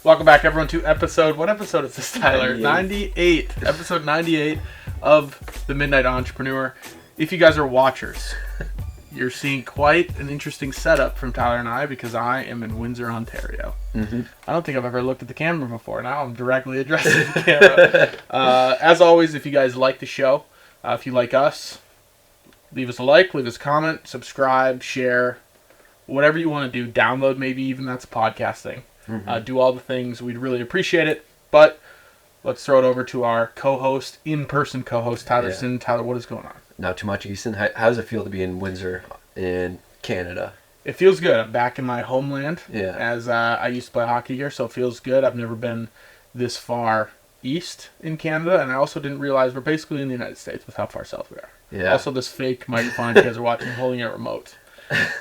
Welcome back, everyone, to what episode is this, Tyler? 98. Episode 98 of The Midnight Entrepreneur. If you guys are watchers, you're seeing quite an interesting setup from Tyler and I because I am in Windsor, Ontario. Mm-hmm. I don't think I've ever looked at the camera before. Now I'm directly addressing the camera. As always, if you guys like the show, if you like us, leave us a like, leave us a comment, subscribe, share, whatever you want to do. Download, maybe even that's podcasting. Mm-hmm. Do all the things. We'd really appreciate it. But let's throw it over to our co-host, in-person co-host, Tyler Easton. Tyler, what is going on? Not too much, Easton. How does it feel to be in Windsor in Canada? It feels good. I'm back in my homeland. Yeah. As I used to play hockey here, so it feels good. I've never been this far east in Canada, and I also didn't realize we're basically in the United States with how far south we are. Yeah. Also, this fake microphone you guys are watching, holding a remote.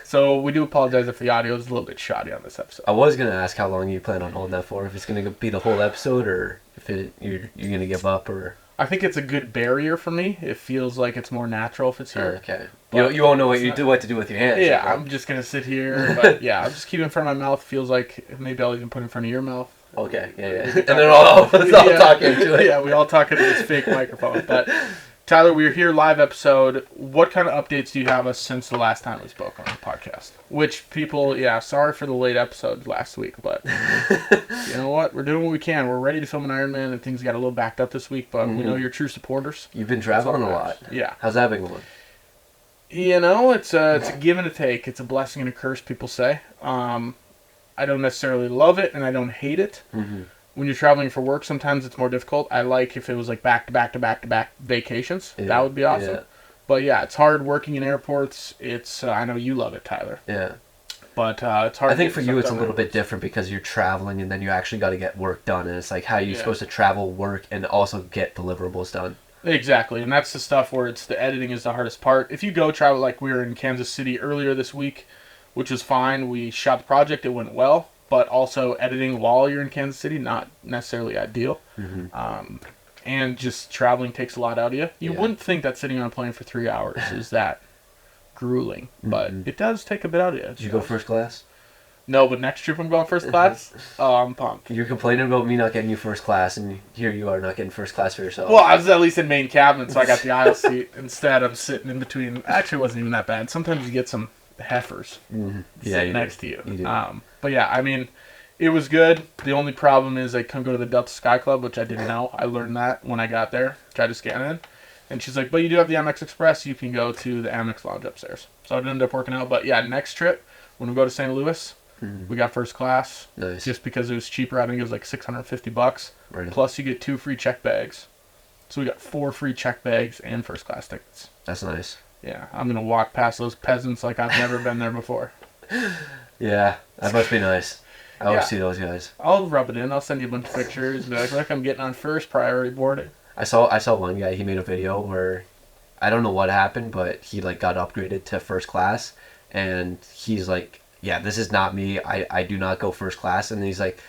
So we do apologize if the audio is a little bit shoddy on this episode. I was going to ask how long you plan on holding that for, if it's going to be the whole episode or if you're going to give up. Or I think it's a good barrier for me. It feels like it's more natural if it's here. Okay. You won't know what to do with your hands. Yeah, right? I'm just going to sit here. But yeah, I'll just keep it in front of my mouth. Feels like maybe I'll even put it in front of your mouth. Okay, yeah. And then all talking to it. Yeah, we all talk into this fake microphone. But Tyler, we're here live episode. What kind of updates do you have us since the last time we spoke on the podcast? Which people, sorry for the late episode last week, but you know what? We're doing what we can. We're ready to film an Ironman, and things got a little backed up this week, but we know you're true supporters. You've been traveling a lot. Yeah. How's that been going? You know, it's a give and a take. It's a blessing and a curse, people say. I don't necessarily love it, and I don't hate it. Mm-hmm. When you're traveling for work, sometimes it's more difficult. I like if it was like back-to-back vacations. Yeah, that would be awesome. Yeah. But yeah, it's hard working in airports. It's I know you love it, Tyler. Yeah. But it's hard. I think for you it's a little bit different because you're traveling and then you actually got to get work done. And it's like, how are you supposed to travel, work, and also get deliverables done? Exactly. And that's the stuff where it's the editing is the hardest part. If you go travel, like we were in Kansas City earlier this week, which was fine. We shot the project. It went well. But also editing while you're in Kansas City, not necessarily ideal. Mm-hmm. And just traveling takes a lot out of you. You wouldn't think that sitting on a plane for 3 hours is that grueling, but it does take a bit out of you. Did you go first class? No, but next trip I'm going first class. Oh, I'm pumped. You're complaining about me not getting you first class, and here you are not getting first class for yourself. Well, I was at least in main cabin, so I got the aisle seat. Instead, I'm sitting in between. Actually, it wasn't even that bad. Sometimes you get some heifers sitting next to you. But yeah, I mean, it was good. The only problem is I couldn't go to the Delta Sky Club, which I didn't know. I learned that when I got there. Tried to scan in. And she's like, but you do have the Amex Express. You can go to the Amex Lounge upstairs. So it ended up working out. But yeah, next trip, when we go to St. Louis, we got first class. Nice. Just because it was cheaper. I think it was like $650. Right. Plus you get 2 free check bags. So we got 4 free check bags and first class tickets. That's nice. Yeah, I'm going to walk past those peasants like I've never been there before. Yeah, that must be nice. I always see those guys. I'll rub it in. I'll send you a bunch of pictures. Be like, look, I'm getting on first priority boarding. I saw one guy. He made a video where I don't know what happened, but he like got upgraded to first class, and he's like, "Yeah, this is not me. I do not go first class." And he's like,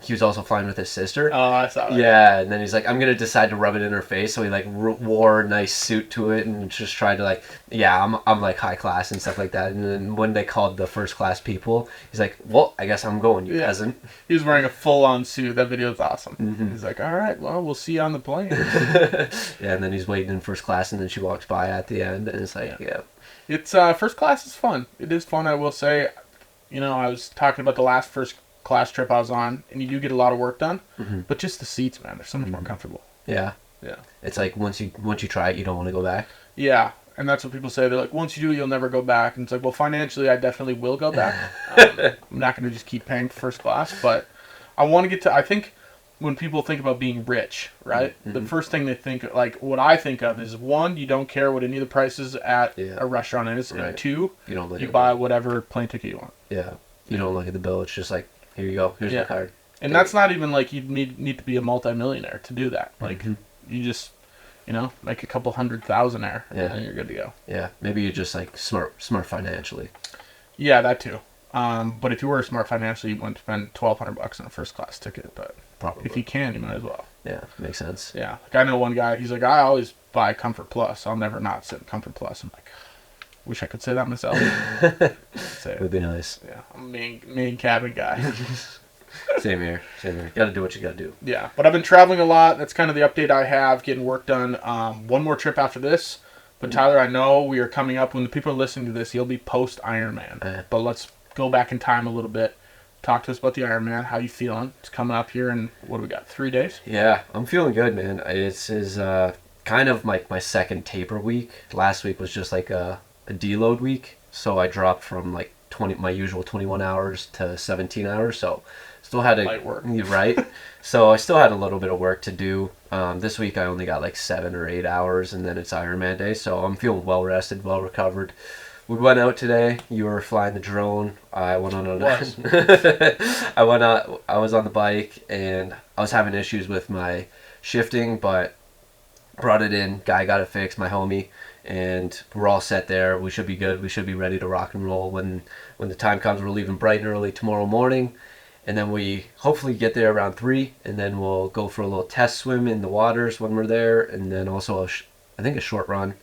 he was also flying with his sister. Oh, I saw that. Yeah, and then he's like, I'm going to decide to rub it in her face. So he like wore a nice suit to it and just tried to like, I'm like high class and stuff like that. And then when they called the first class people, he's like, well, I guess I'm going, you peasant. He was wearing a full-on suit. That video is awesome. Mm-hmm. He's like, all right, well, we'll see you on the plane. Yeah, and then he's waiting in first class, and then she walks by at the end, and it's like, It's first class is fun. It is fun, I will say. You know, I was talking about the last first class trip I was on, and you do get a lot of work done, but just the seats, man, they're so much more comfortable. Yeah. It's like once you try it, you don't want to go back. Yeah, and that's what people say. They're like, once you do it, you'll never go back. And it's like, well, financially, I definitely will go back. I'm not going to just keep paying for first class, but I want to get to. I think when people think about being rich, right, the first thing they think, like what I think of is, one, you don't care what any of the prices at a restaurant is, and two, you buy whatever plane ticket you want. Yeah, you don't look at the bill. It's just like, here you go. Here's the card. And that's not even like you need to be a multimillionaire to do that. Like you just, make a couple $100,000 there, and then you're good to go. Yeah, maybe you're just like smart financially. Yeah, that too. But if you were smart financially, you wouldn't spend $1,200 on a first class ticket. But probably if you can, you might as well. Yeah, makes sense. Yeah, like I know one guy. He's like, I always buy Comfort Plus. I'll never not sit in Comfort Plus. I'm like, Wish I could say that myself. It would be nice. Yeah, I'm a main cabin guy. Same here. Gotta do what you gotta do. Yeah, but I've been traveling a lot. That's kind of the update I have, getting work done. One more trip after this. But Tyler, I know we are coming up, when the people are listening to this, you'll be post-Ironman. But let's go back in time a little bit. Talk to us about the Ironman. How you feeling? It's coming up here in, what do we got, 3 days? Yeah, I'm feeling good, man. This is kind of like my second taper week. Last week was just like a deload week. So I dropped from like my usual 21 hours to 17 hours. So still had light work. Right? So I still had a little bit of work to do. This week I only got like 7 or 8 hours, and then it's Ironman day. So I'm feeling well rested, well recovered. We went out today. You were flying the drone. I went on I went out. I was on the bike, and I was having issues with my shifting, but brought it in. Guy got it fixed. My homie, and we're all set there. We should be good. We should be ready to rock and roll when the time comes. We're leaving bright and early tomorrow morning, and then we hopefully get there around 3, and then we'll go for a little test swim in the waters when we're there, and then also I think a short run.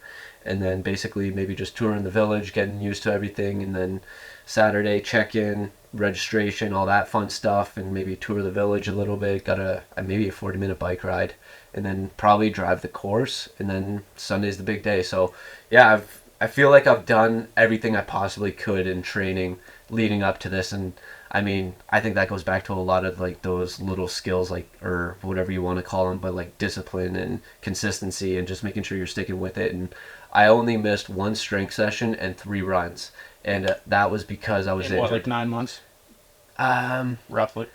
And then basically maybe just touring the village, getting used to everything, and then Saturday check-in, registration, all that fun stuff, and maybe tour the village a little bit. Got maybe a 40-minute bike ride, and then probably drive the course, and then Sunday's the big day. So yeah, I feel like I've done everything I possibly could in training leading up to this, and I mean, I think that goes back to a lot of like those little skills, like, or whatever you want to call them, but like discipline and consistency and just making sure you're sticking with it. And I only missed 1 strength session and 3 runs, and that was because I was in what, like 9 months? Roughly.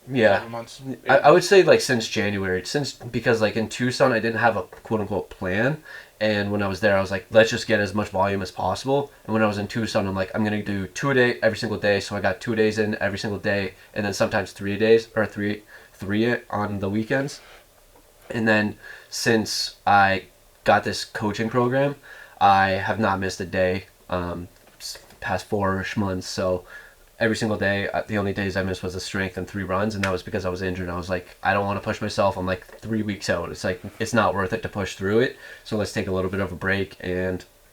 Yeah. 7 months. I would say like since January, because like in Tucson I didn't have a quote unquote plan, and when I was there I was like, let's just get as much volume as possible. And when I was in Tucson, I'm like, I'm gonna do 2 a day every single day. So I got 2 days in every single day, and then sometimes 3 days, or three on the weekends. And then since I got this coaching program, I have not missed a day past 4-ish months. So every single day, the only days I missed was a strength and 3 runs, and that was because I was injured. I was like, I don't want to push myself. I'm like 3 weeks out. It's like, it's not worth it to push through it. So let's take a little bit of a break.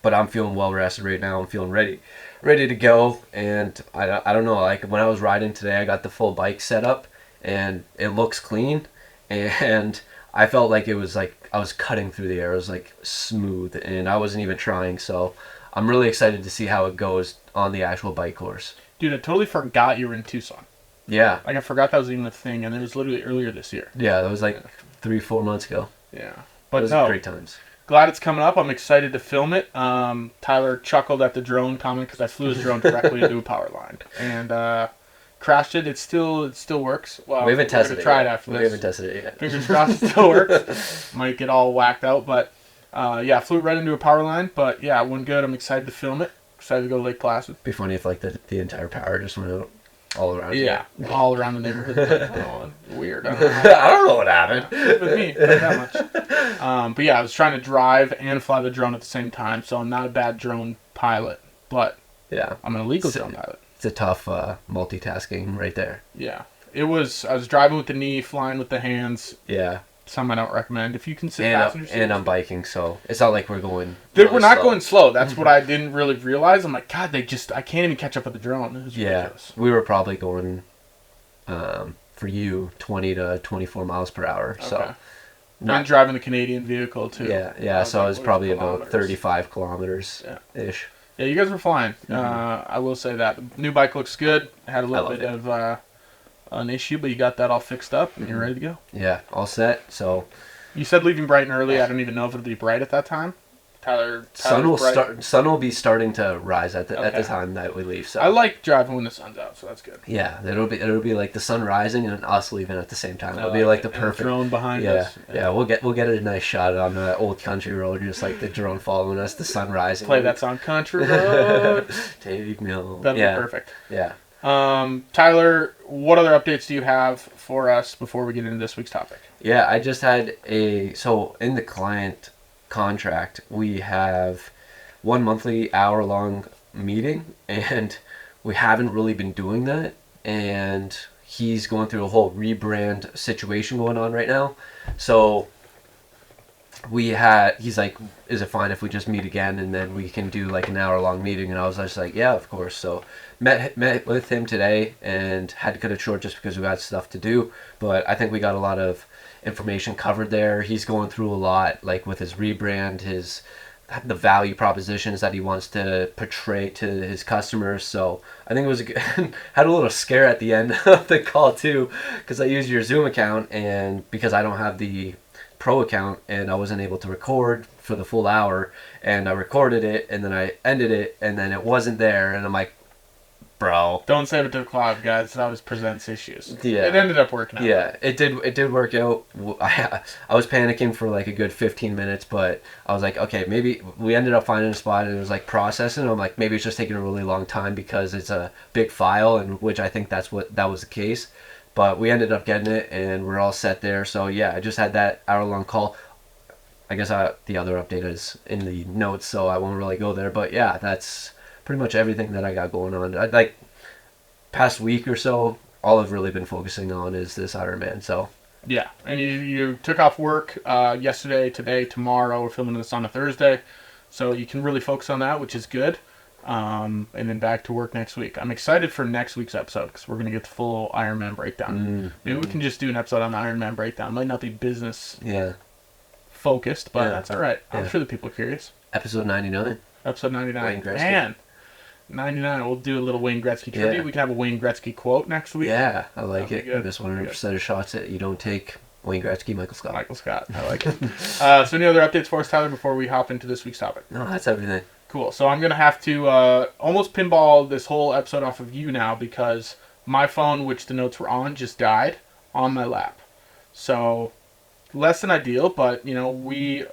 But I'm feeling well rested right now. I'm feeling ready to go. And I don't know, like when I was riding today, I got the full bike set up, and it looks clean, and I felt like it was like I was cutting through the air. It was like smooth, and I wasn't even trying. So I'm really excited to see how it goes on the actual bike course. Dude, I totally forgot you were in Tucson. Yeah. Like, I forgot that was even a thing, and it was literally earlier this year. Yeah, that was like 3-4 months ago. Yeah. But it was no, great times. Glad it's coming up. I'm excited to film it. Tyler chuckled at the drone comment because I flew his drone directly into a power line and crashed it. It still works. Well, we haven't tested it. Try it after this. We haven't tested it yet. Fingers crossed it still works. Might get all whacked out, but yeah, flew right into a power line. But yeah, it went good. I'm excited to film it. Excited to go to Lake Placid. It'd be funny if like the entire power just went out all around. Yeah, all around the neighborhood. Oh, weird. I don't know what happened. With me, not that much. But yeah, I was trying to drive and fly the drone at the same time, so I'm not a bad drone pilot, but yeah, I'm an illegal drone pilot. It's a tough multitasking right there. Yeah, it was. I was driving with the knee, flying with the hands. Yeah. Some I don't recommend. If you can sit passenger seat. And I'm biking, so it's not like we're going. We're not going slow. That's what I didn't really realize. I'm like, God, I can't even catch up with the drone. It was ridiculous. We were probably going, for you, 20 to 24 miles per hour. Okay. So. I'm driving the Canadian vehicle too. Yeah. So it was probably about 35 kilometers ish. Yeah, you guys were flying. I will say that the new bike looks good. I had a little bit of an issue, but you got that all fixed up and you're ready to go. Yeah, all set. So you said leaving bright and early. I don't even know if it'll be bright at that time. Sun will be starting to rise at the time that we leave. So I like driving when the sun's out, so that's good. Yeah, it'll be like the sun rising and us leaving at the same time. It'll be like the perfect drone behind us. Yeah, we'll get a nice shot on the old country road, just like the drone following us, the sun rising. Play that song, Country Road. Take me home. That'd be perfect. Yeah. Tyler, what other updates do you have for us before we get into this week's topic? Yeah, I just had in the client contract, we have 1 monthly hour-long meeting, and we haven't really been doing that, and he's going through a whole rebrand situation going on right now. So he's like, is it fine if we just meet again and then we can do like an hour-long meeting? And I was just like, yeah, of course. So met with him today and had to cut it short just because we got stuff to do. But I think we got a lot of information covered there. He's going through a lot, like with his rebrand, the value propositions that he wants to portray to his customers. So I think it was had a little scare at the end of the call too, because I used your Zoom account and because I don't have the pro account and I wasn't able to record for the full hour, and I recorded it and then I ended it and then it wasn't there, and I'm like, bro, don't save it to the cloud, guys. It always presents issues. Yeah, it ended up working out. Yeah, it did work out. I was panicking for like a good 15 minutes, but I was like, okay, maybe we ended up finding a spot and it was like processing. I'm like, maybe it's just taking a really long time because it's a big file, and which I think that was the case. But we ended up getting it, and we're all set there. So yeah, I just had that hour-long call. I guess the other update is in the notes, so I won't really go there. But yeah, that's pretty much everything that I got going on. Like past week or so, all I've really been focusing on is this Ironman. So yeah, and you took off work yesterday, today, tomorrow. We're filming this on a Thursday, so you can really focus on that, which is good. And then back to work next week. I'm excited for next week's episode because we're going to get the full Ironman breakdown. Maybe we can just do an episode on the Ironman breakdown. It might not be business focused, but that's all right. I'm sure the people are curious. Episode 99. Episode 99. Man, 99. We'll do a little Wayne Gretzky tribute. Yeah. We can have a Wayne Gretzky quote next week. Yeah, I like it. Good. This 100% of shots that you don't take. Wayne Gretzky, Michael Scott. Michael Scott. I like it. So any other updates for us, Tyler, before we hop into this week's topic? No, that's everything. Cool. So I'm going to have to almost pinball this whole episode off of you now because my phone, which the notes were on, just died on my lap. So less than ideal, but, we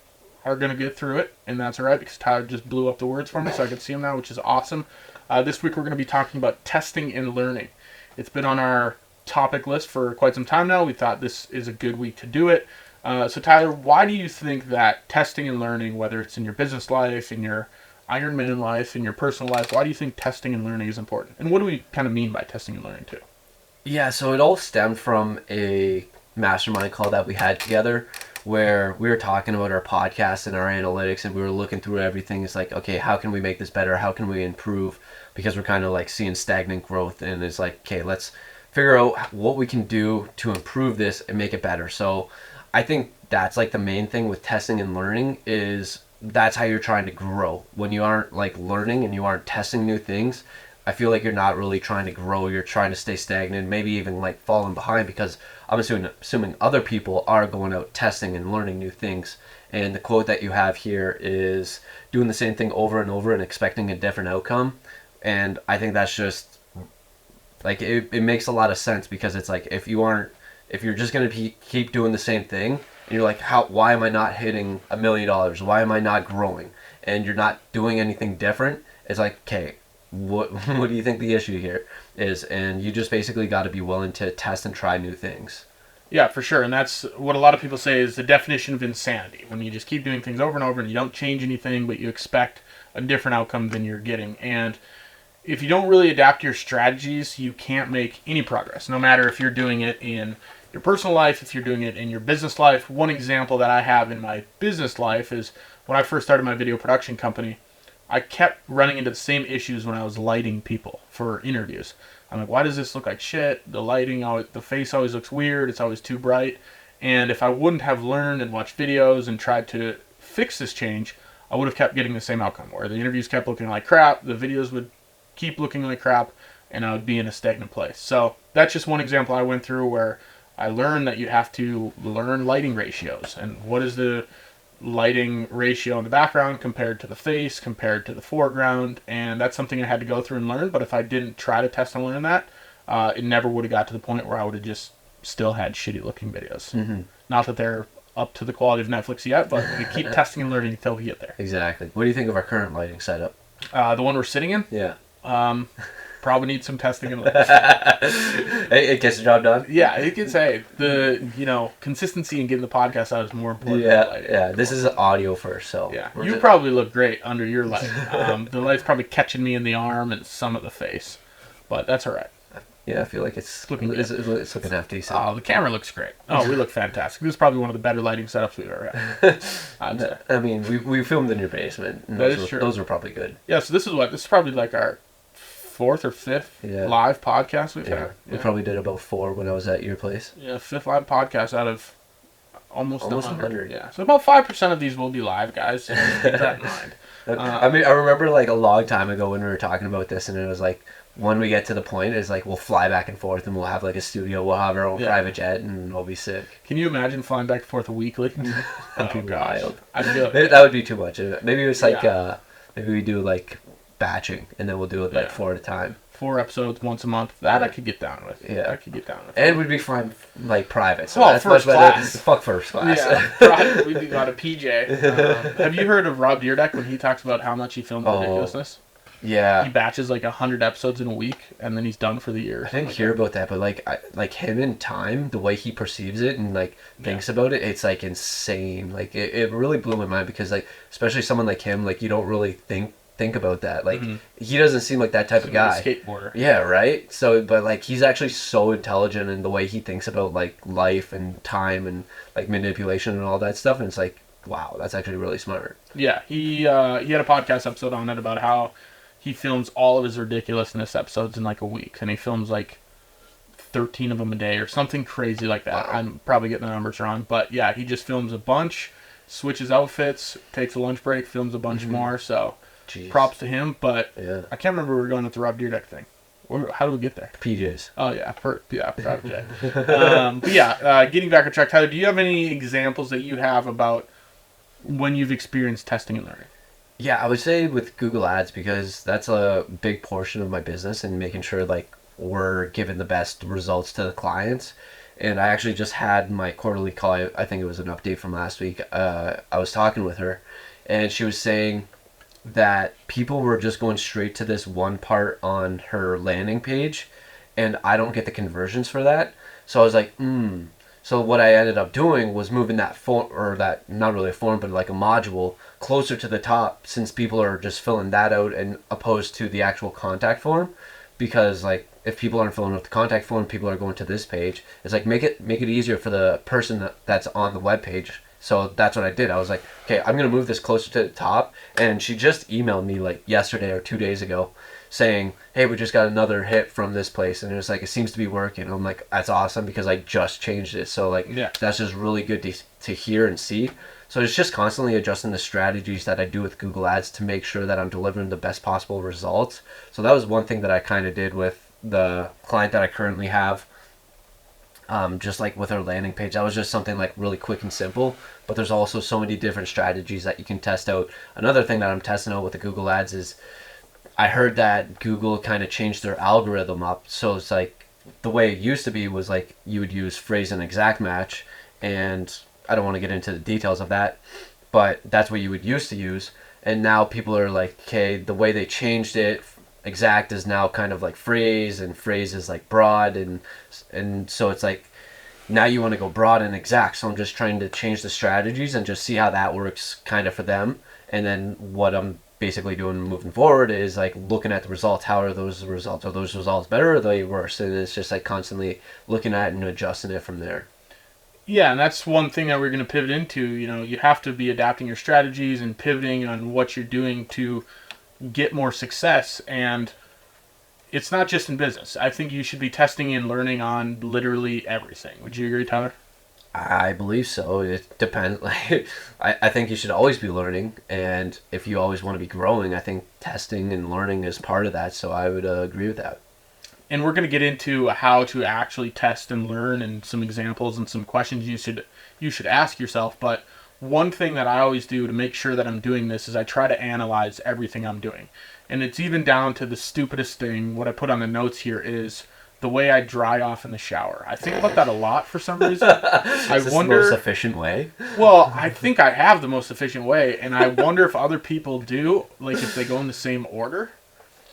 are going to get through it, and that's all right because Tyler just blew up the words for me so I can see them now, which is awesome. This week we're going to be talking about testing and learning. It's been on our topic list for quite some time now. We thought this is a good week to do it. So Tyler, why do you think that testing and learning, whether it's in your business life, in your Ironman life, in your personal life, why do you think testing and learning is important? And what do we kind of mean by testing and learning too? Yeah, so it all stemmed from a mastermind call that we had together where we were talking about our podcast and our analytics, and we were looking through everything. It's like, okay, how can we make this better? How can we improve? Because we're kind of like seeing stagnant growth, and it's like, okay, let's figure out what we can do to improve this and make it better. So I think that's like the main thing with testing and learning is that's how you're trying to grow. When you aren't like learning and you aren't testing new things, I feel like you're not really trying to grow. You're trying to stay stagnant, maybe even like falling behind, because I'm assuming other people are going out testing and learning new things. And the quote that you have here is doing the same thing over and over and expecting a different outcome. And I think that's just like it makes a lot of sense, because it's like if you're just going to keep doing the same thing, and you're like, why am I not hitting $1 million? Why am I not growing? And you're not doing anything different. It's like, okay, what do you think the issue here is? And you just basically got to be willing to test and try new things. Yeah, for sure. And that's what a lot of people say is the definition of insanity. When you just keep doing things over and over and you don't change anything, but you expect a different outcome than you're getting. And if you don't really adapt your strategies, you can't make any progress, no matter if you're doing it in your personal life, if you're doing it in your business life. One example that I have in my business life is when I first started my video production company, I kept running into the same issues when I was lighting people for interviews. I'm like, why does this look like shit? The lighting, the face always looks weird. It's always too bright. And if I wouldn't have learned and watched videos and tried to fix this change, I would have kept getting the same outcome, where the interviews kept looking like crap, the videos would keep looking like crap, and I would be in a stagnant place. So that's just one example I went through where I learned that you have to learn lighting ratios, and what is the lighting ratio in the background compared to the face, compared to the foreground, and that's something I had to go through and learn. But if I didn't try to test and learn that, it never would have got to the point where I would have just still had shitty looking videos. Mm-hmm. Not that they're up to the quality of Netflix yet, but we keep testing and learning until we get there. Exactly. What do you think of our current lighting setup? The one we're sitting in? Yeah. Probably needs some testing and learning. It gets the job done? Yeah, it gets, the consistency in getting the podcast out is more important than lighting. Yeah, this is audio first, so. Yeah, you probably look great under your light. The light's probably catching me in the arm and some of the face, but that's all right. Yeah, I feel like it's looking half decent. Oh, the camera looks great. Oh, we look fantastic. This is probably one of the better lighting setups we've ever had. I mean, we filmed in your basement. And that is true. Those were probably good. Yeah, so this is probably like our 4th or 5th live podcast we've had. We probably did about 4 when I was at your place. Yeah, 5th live podcast out of almost 100. Yeah. So about 5% of these will be live, guys. So keep that in mind. I mean, I remember like a long time ago when we were talking about this, and it was like, when we get to the point, it's like we'll fly back and forth, and we'll have like a studio, we'll have our own private jet, and we'll be sick. Can you imagine flying back and forth weekly? That'd be wild. I feel that would be too much. Maybe it's like maybe we do like batching, and then we'll do it like 4 at a time. 4 episodes once a month. That I could get down with. Yeah, I could get down with. And we'd be flying like private. So that's first class. Fuck first class. Yeah, private. We'd be got a PJ. Have you heard of Rob Deerdeck when he talks about how much he filmed Ridiculousness? Yeah. He batches like 100 episodes in a week, and then he's done for the year. I didn't hear about that, but like him in time, the way he perceives it and like thinks about it, it's like insane. Like it really blew my mind because like especially someone like him, like you don't really think about that. Like he doesn't seem like that type of guy. Skateboarder. Yeah, right. So, but like he's actually so intelligent in the way he thinks about like life and time and like manipulation and all that stuff. And it's like, wow, that's actually really smart. Yeah, he had a podcast episode on it about how he films all of his ridiculousness episodes in like a week, and he films like 13 of them a day or something crazy like that. Wow. I'm probably getting the numbers wrong, but yeah, he just films a bunch, switches outfits, takes a lunch break, films a bunch more. So. Jeez. Props to him, but I can't remember where we were going with the Rob Deerdeck thing. How did we get there? PJs. Oh, yeah. Project. But yeah, getting back on track, Tyler, do you have any examples that you have about when you've experienced testing and learning? Yeah, I would say with Google Ads, because that's a big portion of my business and making sure like we're giving the best results to the clients. And I actually just had my quarterly call. I think it was an update from last week. I was talking with her, and she was saying that people were just going straight to this one part on her landing page, and I don't get the conversions for that. So I was like, So what I ended up doing was moving that form, or that, not really a form, but like a module, closer to the top, since people are just filling that out and opposed to the actual contact form. Because like if people aren't filling out the contact form, people are going to this page. It's like make it easier for the person that's on the web page. So that's what I did. I was like, okay, I'm going to move this closer to the top. And she just emailed me like yesterday or 2 days ago saying, hey, we just got another hit from this place. And it was like, it seems to be working. I'm like, that's awesome because I just changed it. So like, that's just really good to hear and see. So it's just constantly adjusting the strategies that I do with Google Ads to make sure that I'm delivering the best possible results. So that was one thing that I kind of did with the client that I currently have. Just like with our landing page, that was just something like really quick and simple, but there's also so many different strategies that you can test out. Another thing that I'm testing out with the Google Ads is I heard that Google kind of changed their algorithm up. So it's like the way it used to be was like you would use phrase and exact match, and I don't want to get into the details of that, but that's what you would used to use. And now people are like, okay, the way they changed it, exact is now kind of like phrase, and phrase is like broad, and so it's like now you want to go broad and exact. So I'm just trying to change the strategies and just see how that works kind of for them. And then what I'm basically doing moving forward is like looking at the results. How are those results? Are those results better or are they worse? And it's just like constantly looking at it and adjusting it from there. Yeah, and that's one thing that we're going to pivot into. You know, you have to be adapting your strategies and pivoting on what you're doing to get more success. And it's not just in business. I think you should be testing and learning on literally everything. Would you agree, Tyler? I believe so. It depends. Like, I think you should always be learning, and if you always want to be growing, I think testing and learning is part of that. So I would agree with that. And we're going to get into how to actually test and learn, and some examples and some questions you should ask yourself. But one thing that I always do to make sure that I'm doing this is I try to analyze everything I'm doing. And it's even down to the stupidest thing. What I put on the notes here is the way I dry off in the shower. I think about that a lot for some reason. Is this the most efficient way? Well, I think I have the most efficient way, and I wonder if other people do, like if they go in the same order.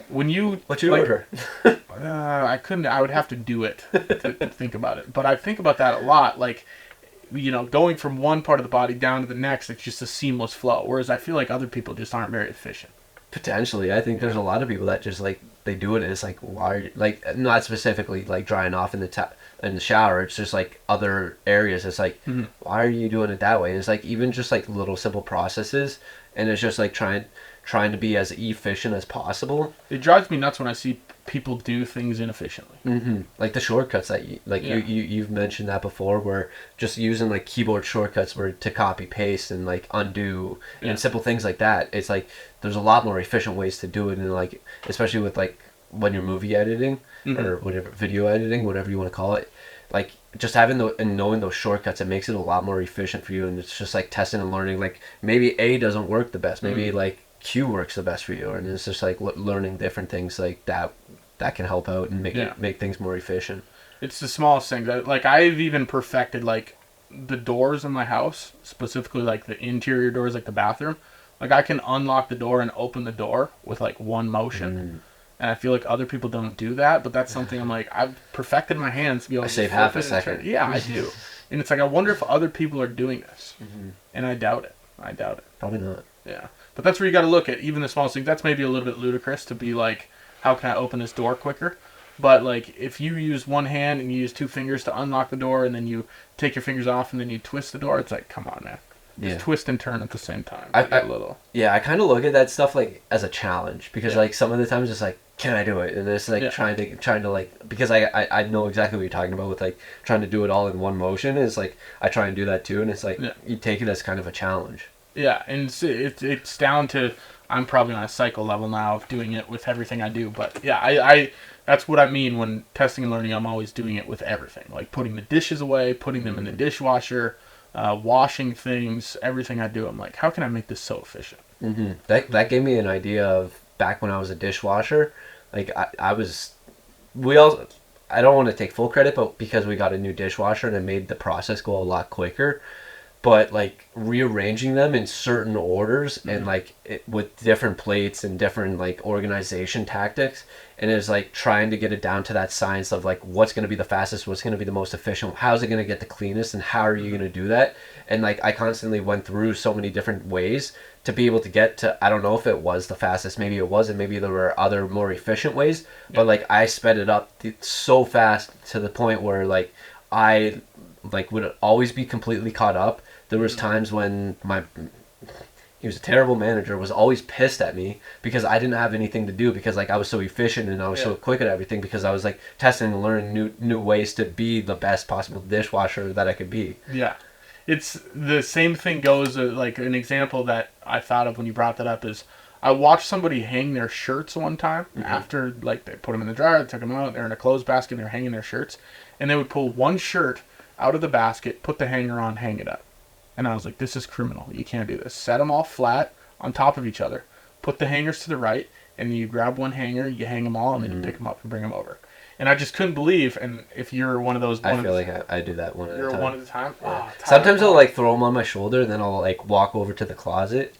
What's your order? I couldn't. I would have to do it to think about it. But I think about that a lot. Like, you know, going from one part of the body down to the next, it's just a seamless flow. Whereas I feel like other people just aren't very efficient. Potentially, I think there's a lot of people that just like they do it. And it's like why, like not specifically like drying off in the shower. It's just like other areas. It's like why are you doing it that way? And it's like even just like little simple processes, and it's just like trying to be as efficient as possible. It drives me nuts when I see people do things inefficiently. Like the shortcuts that you've mentioned that before, where just using like keyboard shortcuts where to copy paste and like undo and simple things like that. It's like there's a lot more efficient ways to do it, and like especially with like when you're movie editing or whatever, video editing, whatever you want to call it. Like just having and knowing those shortcuts, it makes it a lot more efficient for you, and it's just like testing and learning. Like maybe A doesn't work the best, maybe like Q works the best for you, and it's just like learning different things like that can help out and make things more efficient. It's the smallest things. Like I've even perfected like the doors in my house, specifically like the interior doors, like the bathroom. Like I can unlock the door and open the door with like one motion. And I feel like other people don't do that, but that's something I'm like, I've perfected my hands to be able to save half a second. Yeah, I do. And it's like, I wonder if other people are doing this. And I doubt it. Probably not. Yeah. But that's where you got to look at even the smallest things. That's maybe a little bit ludicrous to be like, how can I open this door quicker? But like, if you use one hand and you use two fingers to unlock the door, and then you take your fingers off and then you twist the door, it's like, come on, man. Just twist and turn at the same time. I kind of look at that stuff like as a challenge, because like some of the times it's like, can I do it? And it's like trying to like, because I know exactly what you're talking about with like trying to do it all in one motion. It's like I try and do that too, and it's like you take it as kind of a challenge. Yeah, and it's down to, I'm probably on a cycle level now of doing it with everything I do. But yeah, I that's what I mean when testing and learning. I'm always doing it with everything, like putting the dishes away, putting them in the dishwasher, washing things, everything I do. I'm like, how can I make this so efficient? That gave me an idea of back when I was a dishwasher. Like I don't want to take full credit, but because we got a new dishwasher and it made the process go a lot quicker. But like rearranging them in certain orders and like with different plates and different like organization tactics, and it's like trying to get it down to that science of like what's going to be the fastest, what's going to be the most efficient, how's it going to get the cleanest, and how are you going to do that? And like I constantly went through so many different ways to be able to get to, I don't know if it was the fastest, maybe it wasn't, maybe there were other more efficient ways, but like I sped it up so fast to the point where like I like would always be completely caught up. There was times when he was a terrible manager, was always pissed at me because I didn't have anything to do, because like I was so efficient and I was so quick at everything, because I was like testing and learning new ways to be the best possible dishwasher that I could be. Yeah. It's the same thing goes, like an example that I thought of when you brought that up is I watched somebody hang their shirts one time after like they put them in the dryer, they took them out, they're in a clothes basket, and they're hanging their shirts, and they would pull one shirt out of the basket, put the hanger on, hang it up. And I was like, this is criminal. You can't do this. Set them all flat on top of each other. Put the hangers to the right, and you grab one hanger, you hang them all, and then you pick them up and bring them over. And I just couldn't believe, and if you're one of those... I feel like I do that one at a time. You're one at a time? Yeah. Oh, sometimes I'll like throw them on my shoulder, and then I'll like walk over to the closet.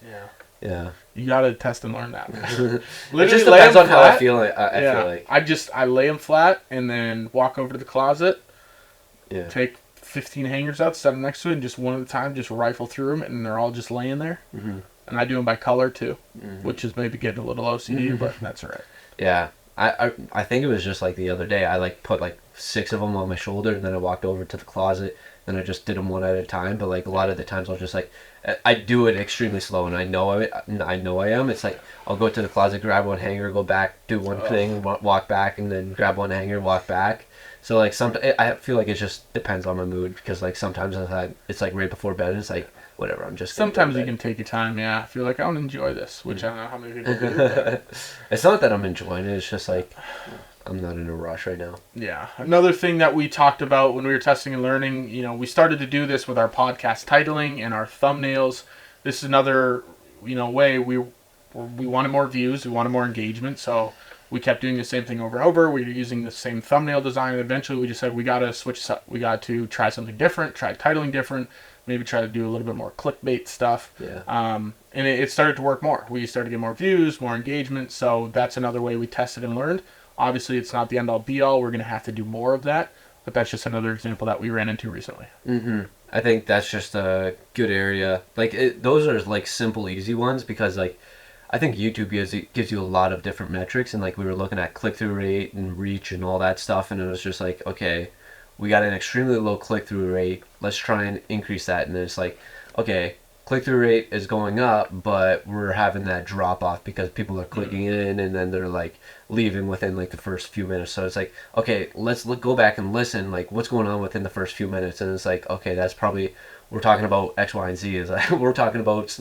Yeah. You gotta test and learn that. It just depends on how I feel. I feel like I lay them flat and then walk over to the closet. Yeah. Take 15 hangers out, set them next to it, and just one at a time, just rifle through them, and they're all just laying there. And I do them by color too, which is maybe getting a little OCD, but that's all right. Yeah. I think it was just like the other day. I like put like 6 of them on my shoulder, and then I walked over to the closet, and I just did them one at a time. But like a lot of the times, I'll just like I do it extremely slow, and I know I am. It's like I'll go to the closet, grab one hanger, go back, do one thing, walk back, and then grab one hanger, walk back. So like I feel like it just depends on my mood, because like sometimes it's like right before bed, and it's like whatever. I'm just sometimes you can take your time. Yeah, I feel like I don't enjoy this, which I don't know how many people do. It's not that I'm enjoying it. It's just like I'm not in a rush right now. Yeah. Another thing that we talked about when we were testing and learning, we started to do this with our podcast titling and our thumbnails. This is another, way we wanted more views, we wanted more engagement, so we kept doing the same thing over and over. We were using the same thumbnail design, and eventually we just said we got to switch this up. We got to try something different, try titling different, maybe try to do a little bit more clickbait stuff. Yeah. And it started to work more. We started to get more views, more engagement, so that's another way we tested and learned. Obviously, it's not the end-all, be-all. We're going to have to do more of that, but that's just another example that we ran into recently. I think that's just a good area. Like those are like simple, easy ones, because like I think YouTube gives you a lot of different metrics, and like we were looking at click-through rate and reach and all that stuff, and it was just like, okay, we got an extremely low click-through rate. Let's try and increase that. And then it's like, okay, click-through rate is going up, but we're having that drop off because people are clicking in and then they're like leaving within like the first few minutes. So it's like, okay, let's go back and listen, like what's going on within the first few minutes. And it's like, okay, that's probably, we're talking about X, Y, and Z. Is like we're talking about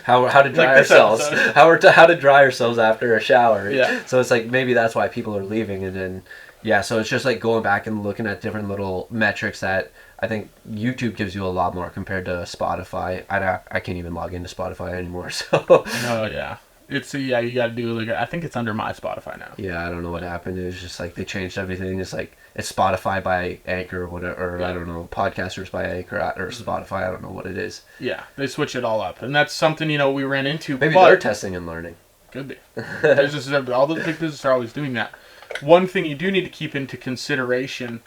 how to dry ourselves, how to dry ourselves after a shower. Yeah. So it's like maybe that's why people are leaving, and then yeah. So it's just like going back and looking at different little metrics that I think YouTube gives you a lot more compared to Spotify. I can't even log into Spotify anymore. So Oh yeah. It's yeah, you got to do like I think it's under my Spotify now. yeah, I don't know what happened. It was just like they changed everything. It's like it's Spotify by Anchor or whatever, or I don't know, Podcasters by Anchor or Spotify. I don't know what it is. Yeah, they switch it all up, and that's something we ran into. Maybe they're testing and learning. Could be. Businesses, all the big businesses are always doing that. One thing you do need to keep into consideration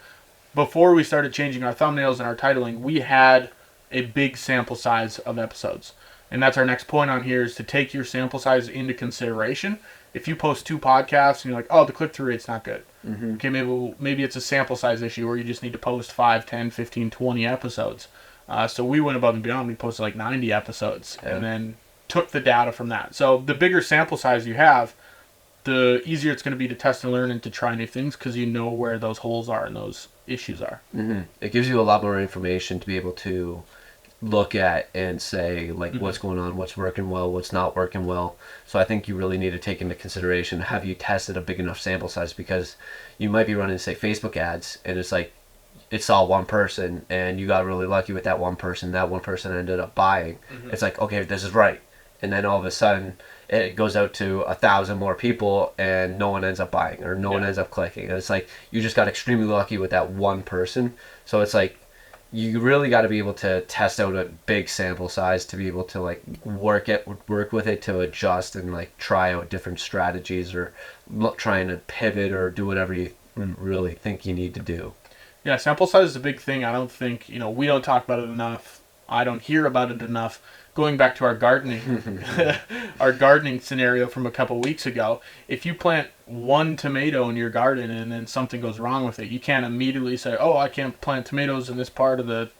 before we started changing our thumbnails and our titling, we had a big sample size of episodes. And that's our next point on here, is to take your sample size into consideration. If you post 2 podcasts and you're like, oh, the click-through rate's not good. Mm-hmm. Okay, maybe it's a sample size issue where you just need to post 5, 10, 15, 20 episodes. So we went above and beyond. We posted like 90 episodes and then took the data from that. So the bigger sample size you have, the easier it's going to be to test and learn and to try new things because you know where those holes are and those issues are. Mm-hmm. It gives you a lot more information to be able to look at and say like what's going on, what's working well, what's not working well. So I think you really need to take into consideration, have you tested a big enough sample size, because you might be running, say, Facebook ads and it's like it's all one person and you got really lucky with that one person ended up buying. It's like, okay, this is right, and then all of a sudden it goes out to 1,000 more people and no one ends up buying or no one ends up clicking, and it's like you just got extremely lucky with that one person. So it's like you really got to be able to test out a big sample size to be able to like work with it to adjust and like try out different strategies or trying to pivot or do whatever you really think you need to do. Yeah, sample size is a big thing. I don't think, we don't talk about it enough. I don't hear about it enough. Going back to our gardening, our gardening scenario from a couple weeks ago, if you plant 1 tomato in your garden and then something goes wrong with it, you can't immediately say, oh, I can't plant tomatoes in this part of the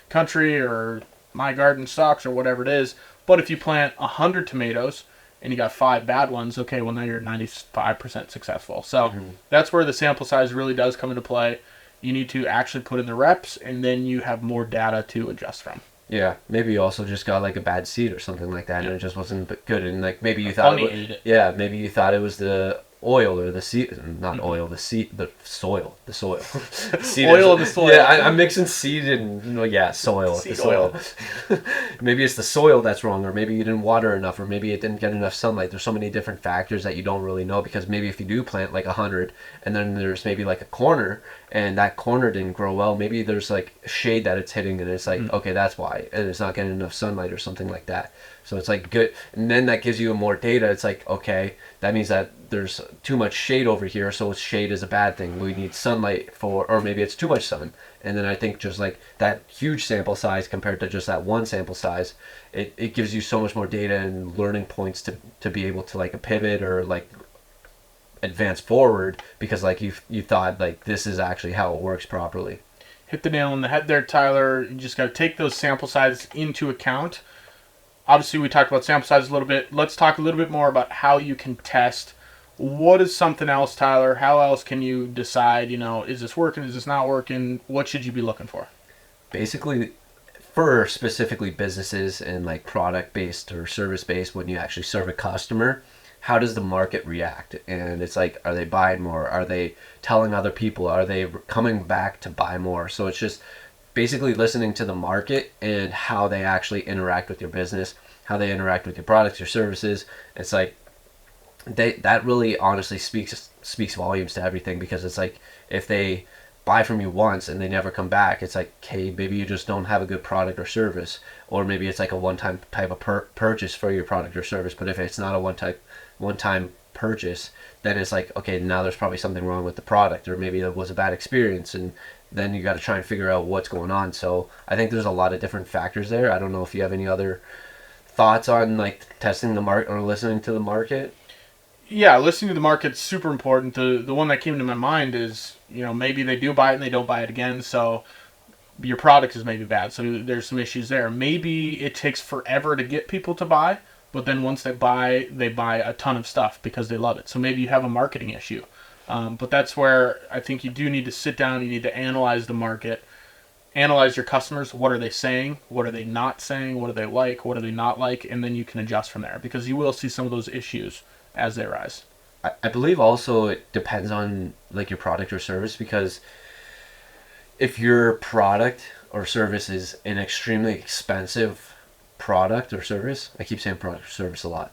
country or my garden sucks or whatever it is. But if you plant 100 tomatoes and you got 5 bad ones, okay, well now you're 95% successful. So that's where the sample size really does come into play. You need to actually put in the reps and then you have more data to adjust from. Yeah, maybe you also just got like a bad seed or something like that, and it just wasn't good. And like maybe you thought maybe you thought it was the oil or the seed, not oil, the soil. Seed oil in the soil. Yeah, I'm mixing seed and soil. Seed the soil. Maybe it's the soil that's wrong, or maybe you didn't water enough, or maybe it didn't get enough sunlight. There's so many different factors that you don't really know, because maybe if you do plant like 100, and then there's maybe like a corner, and that corner didn't grow well, maybe there's like shade that it's hitting, and it's like, okay, that's why, and it's not getting enough sunlight or something like that. So it's like good, and then that gives you more data. It's like, okay, that means that there's too much shade over here, so shade is a bad thing. We need sunlight or maybe it's too much sun. And then I think just like that huge sample size compared to just that one sample size, it gives you so much more data and learning points to be able to like a pivot or like advance forward, because like you thought like this is actually how it works properly. Hit the nail on the head there, Tyler. You just got to take those sample sizes into account. Obviously, we talked about sample size a little bit. Let's talk a little bit more about how you can test. What is something else, Tyler? How else can you decide, is this working? Is this not working? What should you be looking for? Basically, for specifically businesses and like product-based or service-based, when you actually serve a customer, how does the market react? And it's like, are they buying more? Are they telling other people? Are they coming back to buy more? So it's just basically listening to the market and how they actually interact with your business, how they interact with your products, your services. It's like that really honestly speaks volumes to everything, because it's like if they buy from you once and they never come back, it's like, okay, maybe you just don't have a good product or service, or maybe it's like a one-time type of purchase for your product or service. But if it's not a one-time purchase, then it's like, okay, now there's probably something wrong with the product, or maybe it was a bad experience, and then you got to try and figure out what's going on. So I think there's a lot of different factors there. I don't know if you have any other thoughts on like testing the market or listening to the market? Yeah, listening to the market's super important. The one that came to my mind is, maybe they do buy it and they don't buy it again, so your product is maybe bad. So there's some issues there. Maybe it takes forever to get people to buy, but then once they buy a ton of stuff because they love it. So maybe you have a marketing issue. But that's where I think you do need to sit down. You need to analyze the market, analyze your customers. What are they saying? What are they not saying? What do they like? What do they not like? And then you can adjust from there, because you will see some of those issues as they rise. I believe also it depends on like your product or service, because if your product or service is an extremely expensive product or service, I keep saying product or service a lot,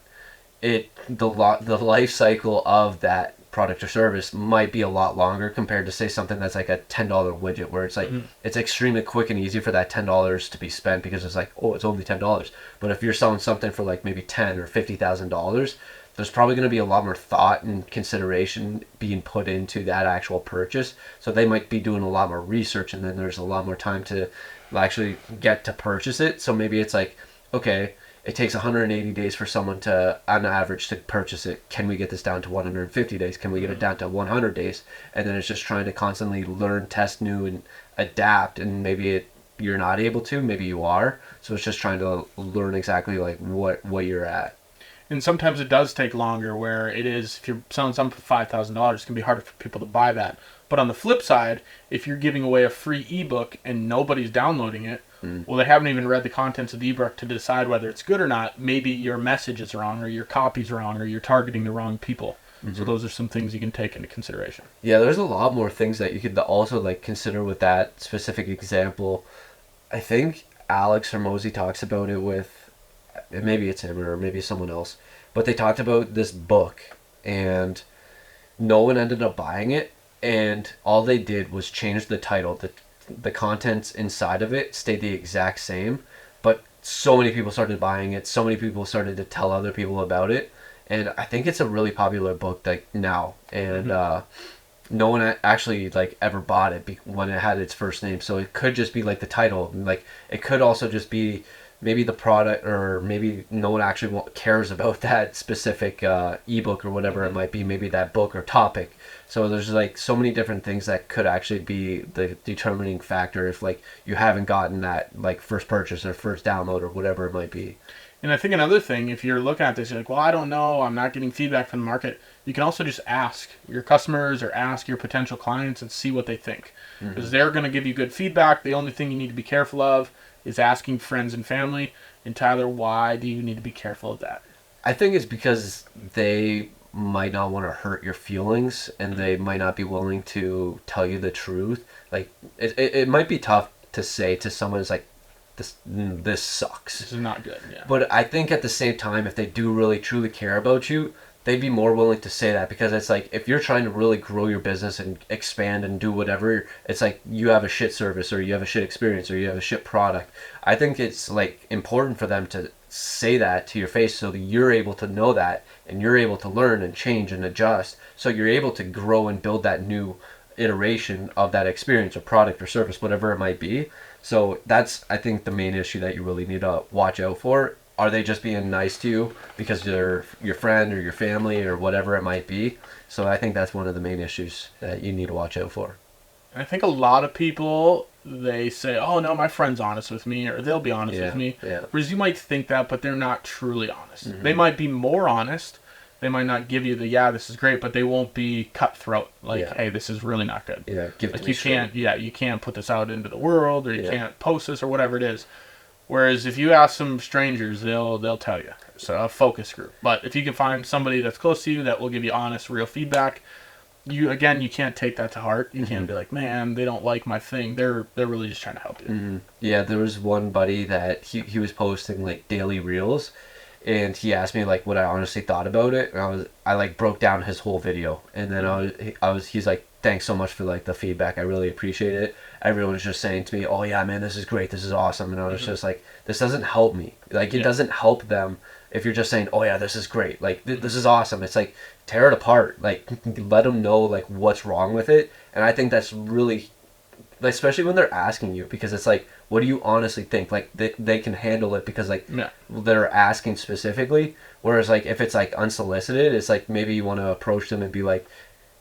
the life cycle of that product or service might be a lot longer compared to say something that's like a $10 widget, where it's like it's extremely quick and easy for that $10 to be spent because it's like, oh, it's only $10. But if you're selling something for like maybe $10,000 or $50,000, there's probably going to be a lot more thought and consideration being put into that actual purchase. So they might be doing a lot more research, and then there's a lot more time to actually get to purchase it. So maybe it's like, okay, it takes 180 days for someone to, on average, to purchase it. Can we get this down to 150 days? Can we get it down to 100 days? And then it's just trying to constantly learn, test new, and adapt. And maybe you're not able to, maybe you are. So it's just trying to learn exactly like what you're at. And sometimes it does take longer, where it is, if you're selling something for $5,000, it can be harder for people to buy that. But on the flip side, if you're giving away a free ebook and nobody's downloading it, well, they haven't even read the contents of the ebook to decide whether it's good or not. Maybe your message is wrong, or your copy's wrong, or you're targeting the wrong people. So those are some things you can take into consideration. Yeah, there's a lot more things that you could also like consider with that specific example. I think Alex Hormozy talks about it with, maybe it's him or maybe someone else, but they talked about this book and no one ended up buying it, and all they did was change the title. The contents inside of it stayed the exact same, but so many people started buying it, so many people started to tell other people about it, and I think it's a really popular book like now, and no one actually like ever bought it when it had its first name. So it could just be like the title, like it could also just be maybe the product, or maybe no one actually cares about that specific ebook or whatever it might be, maybe that book or topic. So there's like so many different things that could actually be the determining factor if like you haven't gotten that like first purchase or first download or whatever it might be. And I think another thing, if you're looking at this, you're like, well, I don't know, I'm not getting feedback from the market. You can also just ask your customers or ask your potential clients and see what they think. Because they're going to give you good feedback. The only thing you need to be careful of is asking friends and family. And Tyler, why do you need to be careful of that? I think it's because they might not want to hurt your feelings, and they might not be willing to tell you the truth. Like it might be tough to say to someone who's like, this sucks. This is not good. Yeah. But I think at the same time, if they do really truly care about you, they'd be more willing to say that, because it's like if you're trying to really grow your business and expand and do whatever, it's like you have a shit service or you have a shit experience or you have a shit product. I think it's like important for them to say that to your face so that you're able to know that and you're able to learn and change and adjust, so you're able to grow and build that new iteration of that experience or product or service, whatever it might be. So that's, I think, the main issue that you really need to watch out for. Are they just being nice to you because they're your friend or your family or whatever it might be? So I think that's one of the main issues that you need to watch out for. I think a lot of people, they say, oh, no, my friend's honest with me, or they'll be honest with me. Yeah. Whereas you might think that, but they're not truly honest. They might be more honest. They might not give you the, this is great, but they won't be cutthroat. Like, hey, this is really not good. Yeah, give it like to me you can't put this out into the world, or you can't post this, or whatever it is. Whereas if you ask some strangers, they'll tell you. So a focus group. But if you can find somebody that's close to you that will give you honest, real feedback, you can't take that to heart. You can't be like, man, they don't like my thing. They're really just trying to help you. Yeah, there was one buddy that he was posting like daily reels, and he asked me like what I honestly thought about it, and I like broke down his whole video, and then he's like, thanks so much for like the feedback, I really appreciate it. Everyone was just saying to me, oh yeah, man, this is great, this is awesome, and I was just like, this doesn't help me. Like it doesn't help them if you're just saying, oh yeah, this is great, like this is awesome. It's like, tear it apart, like let them know like what's wrong with it. And I think that's really, especially when they're asking you, because it's like, what do you honestly think? Like, they can handle it because, like, Yeah. they're asking specifically. Whereas, like, if it's, like, unsolicited, it's, like, maybe you want to approach them and be like,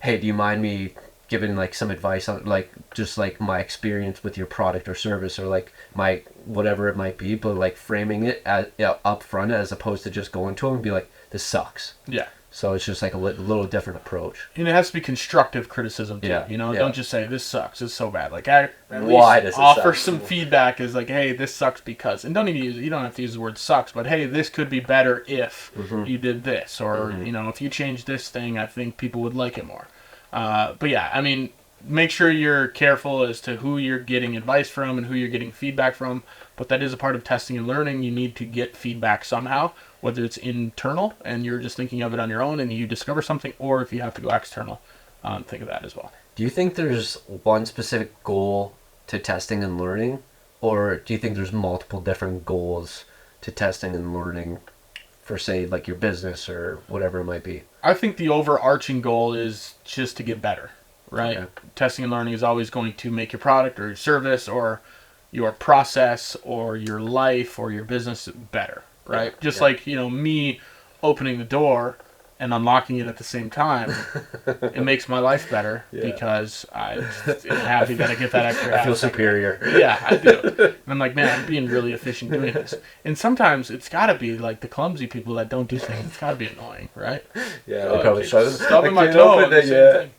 hey, do you mind me giving, like, some advice on, like, just, like, my experience with your product or service, or, like, my whatever it might be, but, like, framing it up front as opposed to just going to them and be like, this sucks. Yeah. So it's just like a little different approach. And it has to be constructive criticism too. Yeah, You know, yeah. don't just say this sucks. It's so bad. Like, at Why least does it offer suck? some feedback. Is like, hey, this sucks because, and don't even use. You don't have to use the word sucks, but hey, this could be better if you did this, or you know, if you change this thing, I think people would like it more. But yeah, I mean, make sure you're careful as to who you're getting advice from and who you're getting feedback from. But that is a part of testing and learning. You need to get feedback somehow, whether it's internal and you're just thinking of it on your own and you discover something, or if you have to go external, think of that as well. Do you think there's one specific goal to testing and learning, or do you think there's multiple different goals to testing and learning for, say, like your business or whatever it might be? I think the overarching goal is just to get better, right? Okay. Testing and learning is always going to make your product or your service or your process or your life or your business better, right? Yeah. Just Yeah. like, you know, me opening the door and unlocking it at the same time, it makes my life better because I'm happy that I get that extra. I feel superior. Yeah, I do. And I'm like, man, I'm being really efficient doing this. And sometimes it's got to be like the clumsy people that don't do things. It's got to be annoying, right? Yeah, Like, probably stubbing my toe.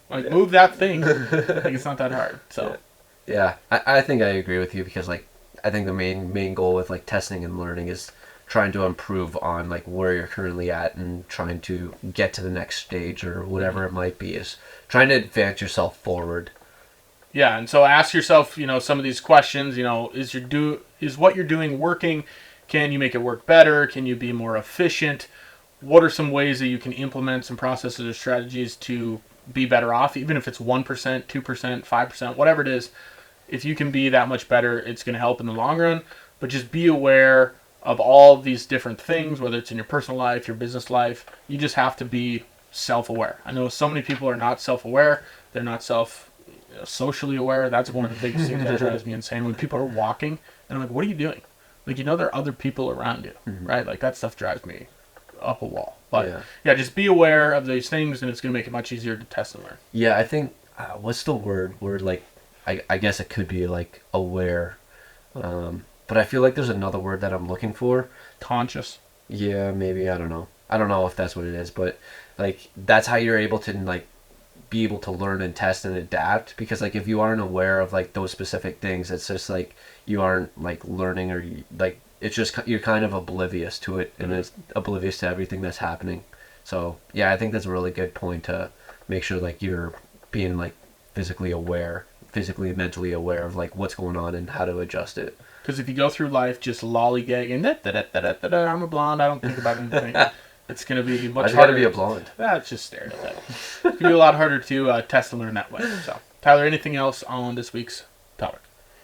Like, move that thing. Like, it's not that hard. So. Yeah, I think I agree with you because, like, I think the main goal with, like, testing and learning is trying to improve on, like, where you're currently at and trying to get to the next stage or whatever it might be, is trying to advance yourself forward. Yeah, and so ask yourself, you know, some of these questions. You know, is what you're doing working? Can you make it work better? Can you be more efficient? What are some ways that you can implement some processes or strategies to be better off, even if it's 1%, 2%, 5%, whatever it is? If you can be that much better, it's going to help in the long run. But just be aware of all these different things, whether it's in your personal life, your business life. You just have to be self-aware. I know so many people are not self-aware. They're not socially aware. That's one of the biggest things that drives me insane. When people are walking, and I'm like, what are you doing? Like, you know, there are other people around you, right? Like, that stuff drives me up a wall. But, yeah, just be aware of these things, and it's going to make it much easier to test and learn. Yeah, I think, what's the word? Like, I guess it could be, like, aware. But I feel like there's another word that I'm looking for. Conscious. Yeah, maybe. I don't know. I don't know if that's what it is, but, like, that's how you're able to, like, be able to learn and test and adapt. Because, like, if you aren't aware of, like, those specific things, it's just, like, you aren't, like, learning or, like, it's just, you're kind of oblivious to it, and it's oblivious to everything that's happening. So, yeah, I think that's a really good point to make sure, like, you're being, like, physically and mentally aware of, like, what's going on and how to adjust it. Because if you go through life just lollygagging, I'm a blonde, I don't think about anything, it's going to be much harder. I gotta be a blonde. That's just stereotype. It's going to be a lot harder to test and learn that way. So, Tyler, anything else on this week's topic?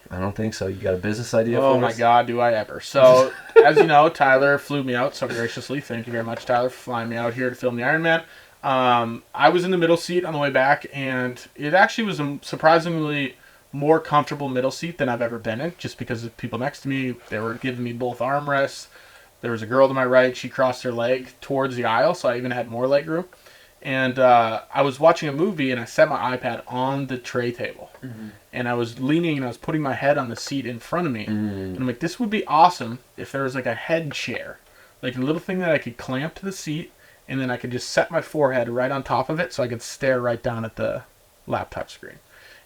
I don't think so. You got a business idea for us? Oh my God, do I ever. So, as you know, Tyler flew me out so graciously. Thank you very much, Tyler, for flying me out here to film the Ironman. I was in the middle seat on the way back, and it actually was a surprisingly more comfortable middle seat than I've ever been in, just because of people next to me. They were giving me both armrests. There was a girl to my right. She crossed her leg towards the aisle, so I even had more leg room. And I was watching a movie, and I set my iPad on the tray table. And I was leaning, and I was putting my head on the seat in front of me. And I'm like, this would be awesome if there was like a head chair, like a little thing that I could clamp to the seat, and then I could just set my forehead right on top of it so I could stare right down at the laptop screen.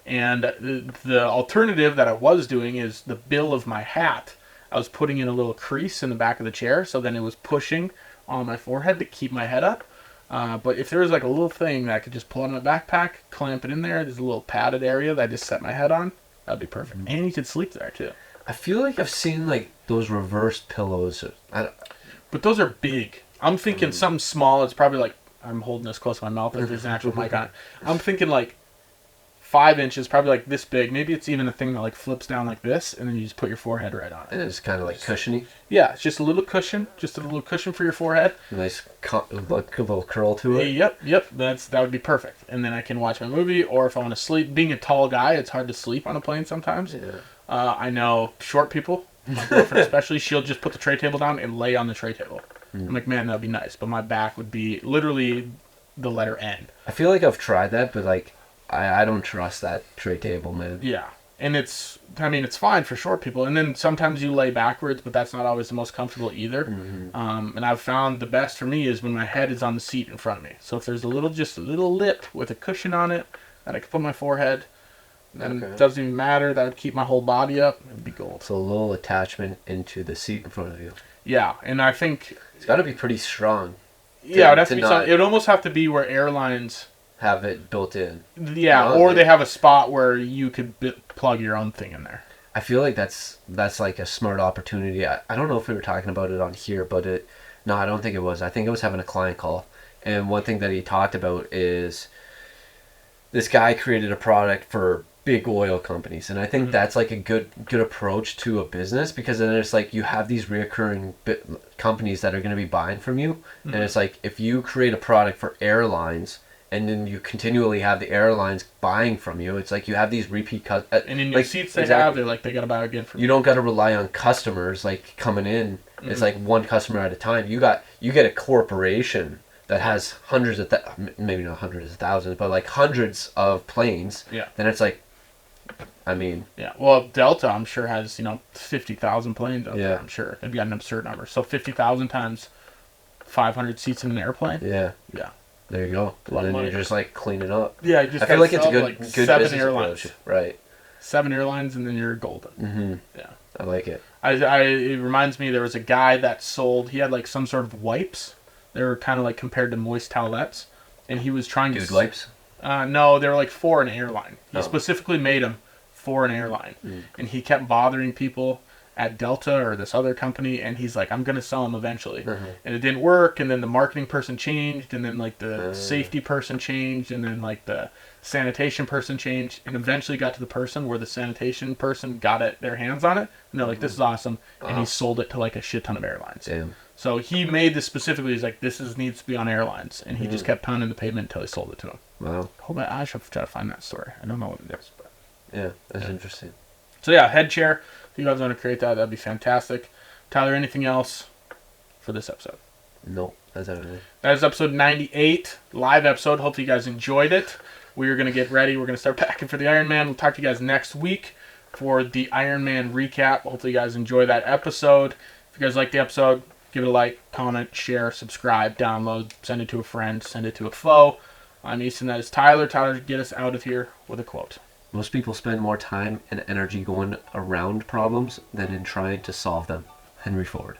And the alternative that I was doing is the bill of my hat. I was putting in a little crease in the back of the chair, so then it was pushing on my forehead to keep my head up. But if there was like a little thing that I could just pull out of my backpack, clamp it in there, there's a little padded area that I just set my head on, that'd be perfect. And you could sleep there too. I feel like I've seen like those reversed pillows. But those are big. I'm thinking something small. It's probably like, I'm holding this close to my mouth if there's an actual mic on it. I'm thinking like 5 inches, probably like this big. Maybe it's even a thing that like flips down like this, and then you just put your forehead right on it. And it's kind of like cushiony. Yeah, it's just a little cushion, for your forehead. Nice, little curl to it. Yep. That would be perfect. And then I can watch my movie, or if I want to sleep. Being a tall guy, it's hard to sleep on a plane sometimes. I know short people, my girlfriend especially, she'll just put the tray table down and lay on the tray table. I'm like, man, that'd be nice, but my back would be literally the letter N. I feel like I've tried that, but like I don't trust that tray table, man. Yeah. And it's fine for short people. And then sometimes you lay backwards, but that's not always the most comfortable either. And I've found the best for me is when my head is on the seat in front of me. So if there's just a little lip with a cushion on it that I can put my forehead, then it doesn't even matter. That would keep my whole body up. It'd be gold. So a little attachment into the seat in front of you. Yeah, and I think it's got to be pretty strong. Yeah, it has to be something. It would almost have to be where airlines have it built in. Yeah, or they have a spot where you could plug your own thing in there. I feel like that's like a smart opportunity. I don't know if we were talking about it on here, but no, I don't think it was. I think I was having a client call, and one thing that he talked about is this guy created a product for big oil companies, and I think that's like a good approach to a business, because then it's like you have these reoccurring companies that are going to be buying from you, and it's like if you create a product for airlines, and then you continually have the airlines buying from you, it's like you have these repeat customers. And in your seats they have, they're like, they got to buy again from you. You don't got to rely on customers like coming in. It's like one customer at a time. You get a corporation that has hundreds of, maybe not hundreds of thousands, but like hundreds of planes. Yeah. Then it's like, I mean. Yeah. Well, Delta, I'm sure, has, 50,000 planes out there, I'm sure. It'd be an absurd number. So 50,000 times 500 seats in an airplane? Yeah. Yeah. There you go. And then you're just like cleaning up. Yeah, you just I feel like it's a good, like good 7 business airlines. approach. Right. 7 airlines, and then you're golden. Yeah. I like it. It reminds me, there was a guy that he had like some sort of wipes. They were kind of like compared to moist towelettes, and he was trying Dude wipes? No, they were like for an airline. He specifically made them for an airline, and he kept bothering people at Delta or this other company, and he's like, I'm going to sell them eventually. And it didn't work, and then the marketing person changed, and then like the safety person changed, and then like the sanitation person changed, and eventually got to the person where the sanitation person got their hands on it, and they're like, this is awesome, and he sold it to like a shit ton of airlines. Damn. So he made this specifically, he's like, needs to be on airlines, and he just kept pounding the pavement until he sold it to him. Wow. I should try to find that story. I don't know what it is, but yeah, that's interesting. So yeah, head chair. If you guys want to create that'd be fantastic. Tyler, anything else for this episode? No, that's everything. That is episode 98, live episode. Hopefully you guys enjoyed it. We are going to get ready. We're going to start packing for the Ironman. We'll talk to you guys next week for the Ironman recap. Hopefully you guys enjoy that episode. If you guys like the episode, give it a like, comment, share, subscribe, download, send it to a friend, send it to a foe. I'm Easton. That is Tyler. Tyler, get us out of here with a quote. Most people spend more time and energy going around problems than in trying to solve them. Henry Ford.